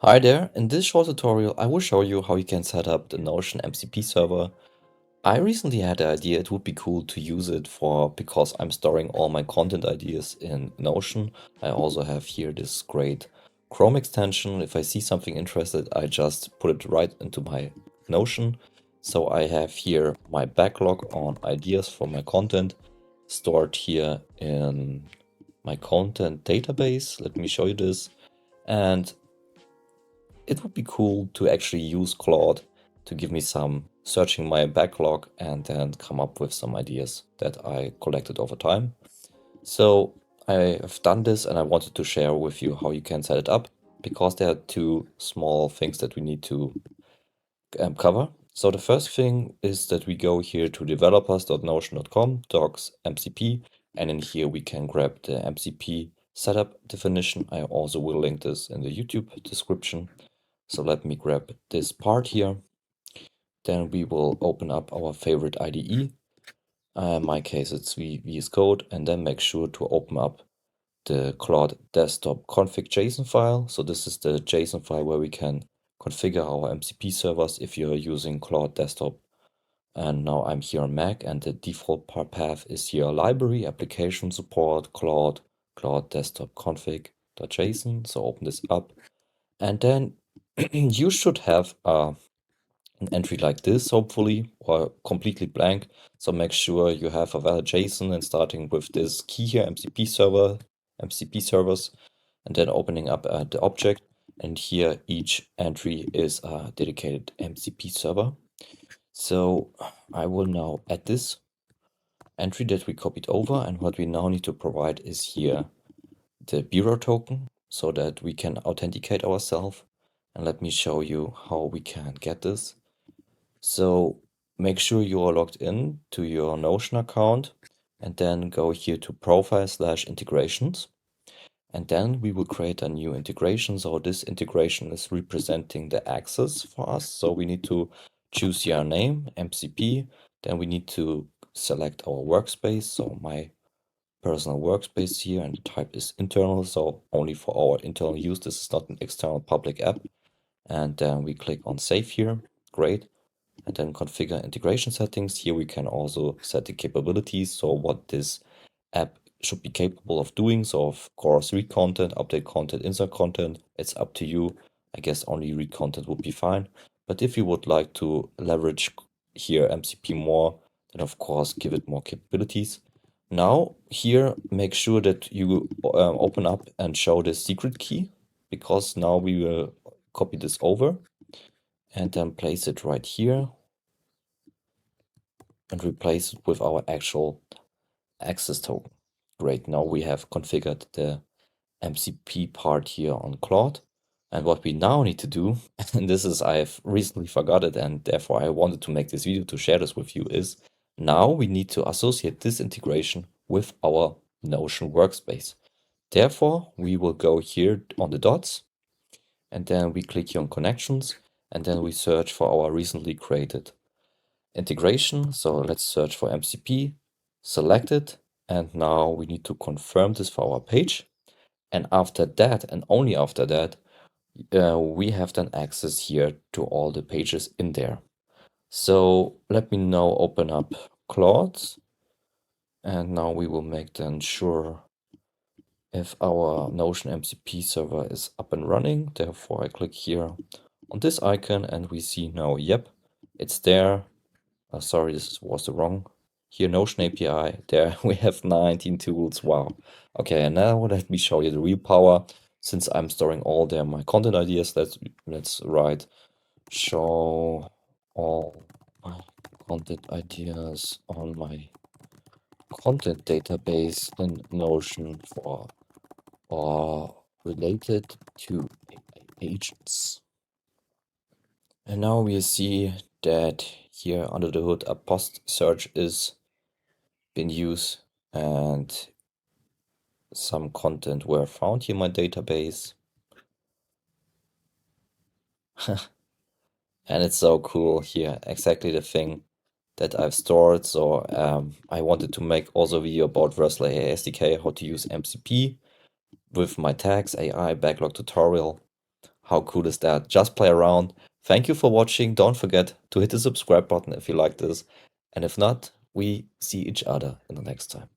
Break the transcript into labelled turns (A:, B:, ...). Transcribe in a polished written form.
A: Hi there, in this short tutorial I will show you how you can set up the Notion MCP server. I recently had the idea it would be cool to use it because I'm storing all my content ideas in Notion. I also have here this great Chrome extension. If I see something interested, I just put it right into my Notion. So I have here my backlog on ideas for my content stored here in my content database. Let me show you this. And it would be cool to actually use Claude to give me some searching my backlog and then come up with some ideas that I collected over time. So I have done this and I wanted to share with you how you can set it up because there are two small things that we need to cover. So the first thing is that we go here to developers.notion.com, docs MCP, and in here we can grab the MCP setup definition. I also will link this in the YouTube description. So let me grab this part here. Then we will open up our favorite IDE. In my case, it's VS Code, and then make sure to open up the Claude Desktop Config JSON file. So this is the JSON file where we can configure our MCP servers if you're using Claude Desktop. And now I'm here on Mac, and the default path is here library, application support, Claude Desktop config.json. So open this up, and then you should have an entry like this, hopefully, or completely blank. So make sure you have a valid JSON and starting with this key here, MCP server, MCP servers, and then opening up the object. And here each entry is a dedicated MCP server. So I will now add this entry that we copied over, and what we now need to provide is here the bureau token so that we can authenticate ourselves. And let me show you how we can get this. So make sure you are logged in to your Notion account and then go here to profile/integrations. And then we will create a new integration. So this integration is representing the access for us. So we need to choose here our name, MCP. Then we need to select our workspace. So my personal workspace here, and the type is internal. So only for our internal use. This is not an external public app. And then we click on save here. Great. And then configure integration settings. Here we can also set the capabilities. So what this app should be capable of doing. So of course, read content, update content, insert content. It's up to you. I guess only read content would be fine. But if you would like to leverage here MCP more, then of course give it more capabilities. Now here, make sure that you open up and show the secret key, because now we will copy this over and then place it right here and replace it with our actual access token. Great, now we have configured the MCP part here on Claude. And what we now need to do, and this is, I've recently forgot it, and therefore I wanted to make this video to share this with you, is now we need to associate this integration with our Notion workspace. Therefore, we will go here on the dots, and then we click here on connections, and then we search for our recently created integration. So let's search for MCP, select it, and now we need to confirm this for our page. And after that, and only after that, we have then access here to all the pages in there. So let me now open up Claude, and now we will make then sure if our Notion MCP server is up and running. Therefore, I click here on this icon, and we see now, yep, it's there. Sorry, this was the wrong. Here, Notion API. There we have 19 tools. Wow. Okay, and now let me show you the real power. Since I'm storing all my content ideas, let's write show all my content ideas on my content database in Notion for or related to agents. And now we see that here under the hood a post search is been used and some content were found here in my database. And it's so cool here, exactly the thing that I've stored. So I wanted to make also a video about Versal AI SDK, how to use MCP with my tags, AI backlog tutorial. How cool is that? Just play around. Thank you for watching. Don't forget to hit the subscribe button if you like this. And if not, we see each other in the next time.